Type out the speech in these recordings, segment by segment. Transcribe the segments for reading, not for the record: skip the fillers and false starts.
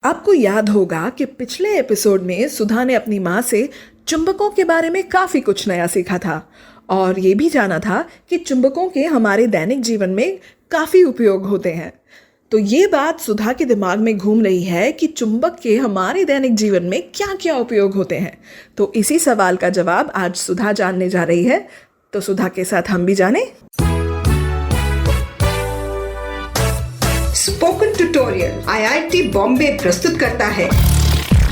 आपको याद होगा कि पिछले एपिसोड में सुधा ने अपनी माँ से चुंबकों के बारे में काफ़ी कुछ नया सीखा था और ये भी जाना था कि चुंबकों के हमारे दैनिक जीवन में काफ़ी उपयोग होते हैं। तो ये बात सुधा के दिमाग में घूम रही है कि चुंबक के हमारे दैनिक जीवन में क्या क्या उपयोग होते हैं। तो इसी सवाल का जवाब आज सुधा जानने जा रही है। तो सुधा के साथ हम भी जाने। स्पोकन ट्यूटोरियल आईआईटी बॉम्बे प्रस्तुत करता है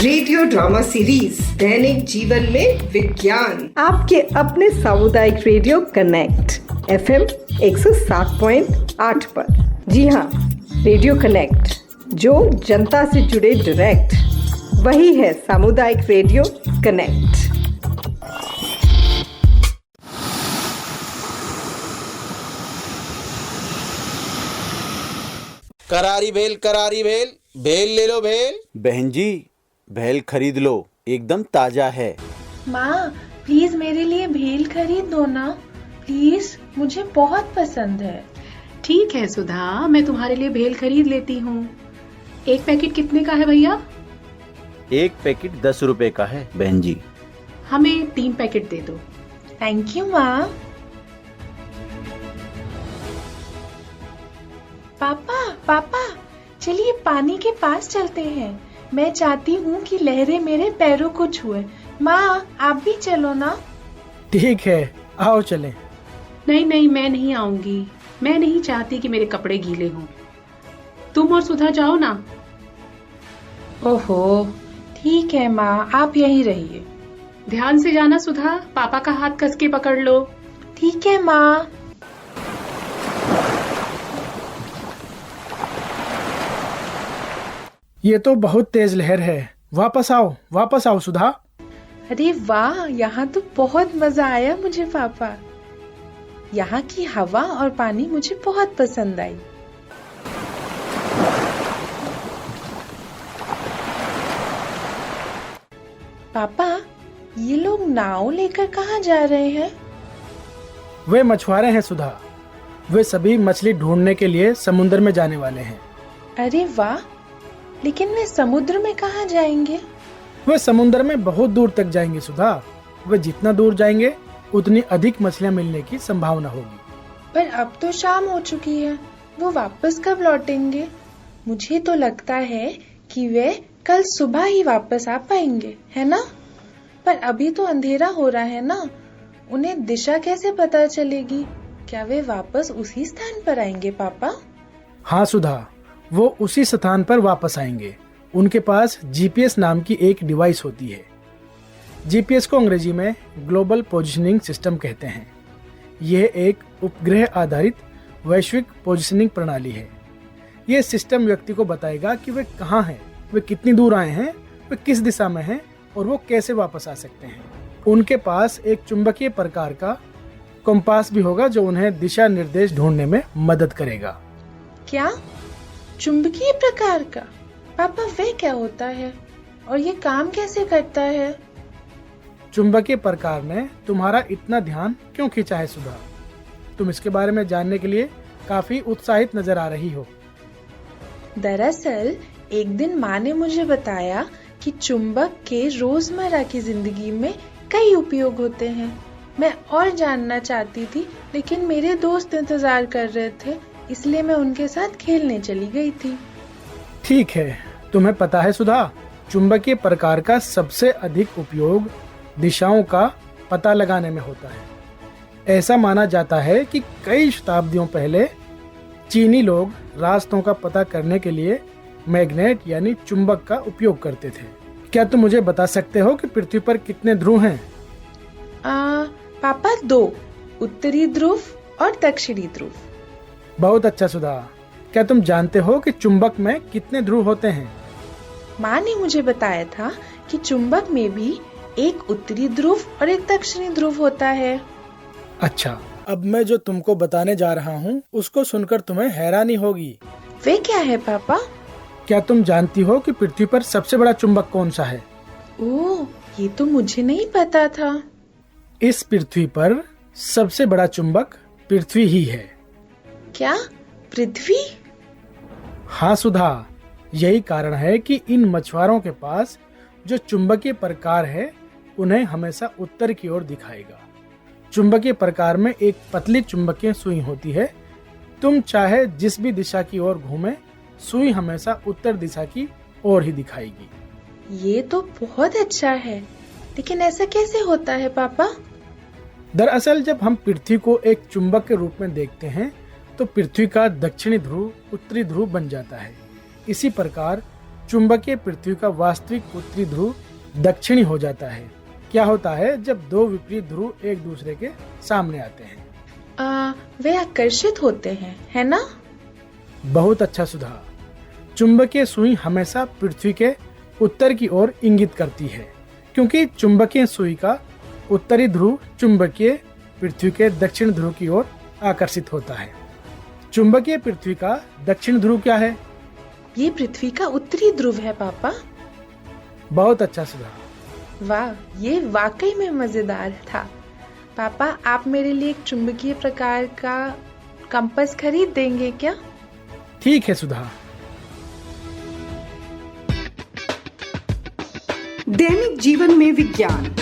रेडियो ड्रामा सीरीज दैनिक जीवन में विज्ञान, आपके अपने सामुदायिक रेडियो कनेक्ट एफएम 107.8 पर। जी हाँ, रेडियो कनेक्ट, जो जनता से जुड़े डायरेक्ट, वही है सामुदायिक रेडियो कनेक्ट। करारी भेल भेल ले लो भेल। बहन जी, भेल खरीद लो, एकदम ताजा है। माँ प्लीज मेरे लिए भेल खरीद दो ना, प्लीज, मुझे बहुत पसंद है। ठीक है सुधा, मैं तुम्हारे लिए भेल खरीद लेती हूँ। एक पैकेट कितने का है भैया? एक पैकेट 10 रुपए का है बहन जी। हमें 3 पैकेट दे दो। थैंक यू माँ। पापा चलिए पानी के पास चलते हैं। मैं चाहती हूँ कि लहरें मेरे पैरों को छुए। माँ आप भी चलो ना। ठीक है, आओ चलें। नहीं, मैं नहीं आऊंगी। मैं नहीं चाहती कि मेरे कपड़े गीले हों। तुम और सुधा जाओ ना। ओहो, ठीक है माँ, आप यहीं रहिए। ध्यान से जाना सुधा, पापा का हाथ कस के पकड़ लो। ठीक है माँ। ये तो बहुत तेज लहर है। वापस आओ सुधा। अरे वाह, यहाँ तो बहुत मजा आया मुझे पापा। यहाँ की हवा और पानी मुझे बहुत पसंद आई। पापा, ये लोग नाव लेकर कहाँ जा रहे हैं? वे मछुआरे हैं सुधा। वे सभी मछली ढूंढने के लिए समुद्र में जाने वाले हैं। अरे वाह, लेकिन वे समुद्र में कहाँ जाएंगे? वे समुद्र में बहुत दूर तक जाएंगे सुधा। वे जितना दूर जाएंगे उतनी अधिक मछलियाँ मिलने की संभावना होगी। पर अब तो शाम हो चुकी है, वो वापस कब लौटेंगे? मुझे तो लगता है कि वे कल सुबह ही वापस आ पाएंगे, है ना? पर अभी तो अंधेरा हो रहा है ना, उन्हें दिशा कैसे पता चलेगी? क्या वे वापस उसी स्थान पर आएंगे पापा? हाँ सुधा, वो उसी स्थान पर वापस आएंगे। उनके पास जीपीएस नाम की एक डिवाइस होती है। जीपीएस को अंग्रेजी में ग्लोबल पोजिशनिंग सिस्टम कहते हैं। यह एक उपग्रह आधारित वैश्विक पोजिशनिंग प्रणाली है। यह सिस्टम व्यक्ति को बताएगा कि वे कहाँ हैं, वे कितनी दूर आए हैं, वे किस दिशा में हैं और वो कैसे वापस आ सकते हैं। उनके पास एक चुंबकीय प्रकार का कंपास भी होगा जो उन्हें दिशा निर्देश ढूंढने में मदद करेगा। क्या? चुंबकीय प्रकार का? पापा वे क्या होता है और ये काम कैसे करता है? चुंबकीय प्रकार ने तुम्हारा इतना ध्यान क्यों खींचा है सुधा? तुम इसके बारे में जानने के लिए काफी उत्साहित नजर आ रही हो। दरअसल एक दिन माँ ने मुझे बताया कि चुंबक के रोजमर्रा की जिंदगी में कई उपयोग होते हैं। मैं और जानना चाहती थी, लेकिन मेरे दोस्त इंतजार कर रहे थे, इसलिए मैं उनके साथ खेलने चली गई थी। ठीक है, तुम्हें पता है सुधा, चुंबकीय प्रकार का सबसे अधिक उपयोग दिशाओं का पता लगाने में होता है। ऐसा माना जाता है कि कई शताब्दियों पहले चीनी लोग रास्तों का पता करने के लिए मैग्नेट यानी चुंबक का उपयोग करते थे। क्या तुम मुझे बता सकते हो कि पृथ्वी पर कितने ध्रुव हैं? पापा 2, उत्तरी ध्रुव और दक्षिणी ध्रुव। बहुत अच्छा सुधा। क्या तुम जानते हो कि चुंबक में कितने ध्रुव होते हैं? माँ ने मुझे बताया था कि चुंबक में भी एक उत्तरी ध्रुव और एक दक्षिणी ध्रुव होता है। अच्छा, अब मैं जो तुमको बताने जा रहा हूँ उसको सुनकर तुम्हें हैरानी होगी। वे क्या है पापा? क्या तुम जानती हो कि पृथ्वी पर सबसे बड़ा चुंबक कौन सा है? ओह, ये तो मुझे नहीं पता था। इस पृथ्वी पर सबसे बड़ा चुंबक पृथ्वी ही है। क्या? पृथ्वी? हाँ सुधा, यही कारण है कि इन मछुआरों के पास जो चुंबकीय प्रकार है उन्हें हमेशा उत्तर की ओर दिखाएगा। चुंबकीय प्रकार में एक पतली चुंबकीय सुई होती है। तुम चाहे जिस भी दिशा की ओर घूमे, सुई हमेशा उत्तर दिशा की ओर ही दिखाएगी। ये तो बहुत अच्छा है, लेकिन ऐसा कैसे होता है पापा? दरअसल जब हम पृथ्वी को एक चुंबक के रूप में देखते हैं तो पृथ्वी का दक्षिणी ध्रुव उत्तरी ध्रुव बन जाता है। इसी प्रकार चुंबकीय पृथ्वी का वास्तविक उत्तरी ध्रुव दक्षिणी हो जाता है। क्या होता है जब दो विपरीत ध्रुव एक दूसरे के सामने आते हैं? वे आकर्षित होते हैं, है ना? बहुत अच्छा सुधा। चुंबकीय सुई हमेशा पृथ्वी के उत्तर की ओर इंगित करती है, क्योंकि चुंबकीय सुई का उत्तरी ध्रुव चुंबकीय पृथ्वी के दक्षिण ध्रुव की ओर आकर्षित होता है। चुंबकीय पृथ्वी का दक्षिण ध्रुव क्या है? ये पृथ्वी का उत्तरी ध्रुव है पापा। बहुत अच्छा सुधा। वाह, ये वाकई में मजेदार था। पापा, आप मेरे लिए एक चुंबकीय प्रकार का कंपास खरीद देंगे क्या? ठीक है सुधा। दैनिक जीवन में विज्ञान,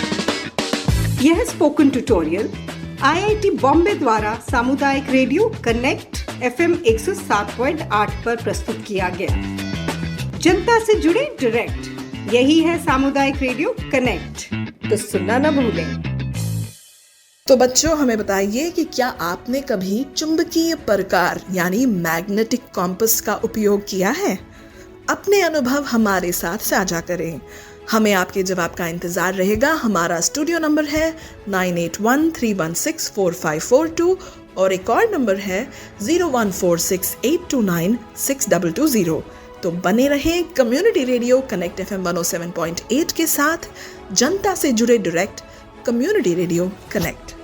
यह स्पोकन ट्यूटोरियल आईआईटी बॉम्बे द्वारा सामुदायिक रेडियो कनेक्ट FM 107.8 पर प्रस्तुत किया गया। जनता से जुड़े डायरेक्ट, यही है सामुदायिक रेडियो कनेक्ट। तो सुनना न भूलें। तो बच्चों, हमें बताइए कि क्या आपने कभी चुंबकीय प्रकार यानी मैग्नेटिक कॉम्पास का उपयोग किया है? अपने अनुभव हमारे साथ साझा करें। हमें आपके जवाब का इंतजार रहेगा। हमारा स्टूडियो नंबर है 9813164542 और एक और नंबर है 01468296220। तो बने रहें कम्युनिटी रेडियो कनेक्ट FM 107.8 के साथ, जनता से जुड़े डायरेक्ट, कम्युनिटी रेडियो कनेक्ट।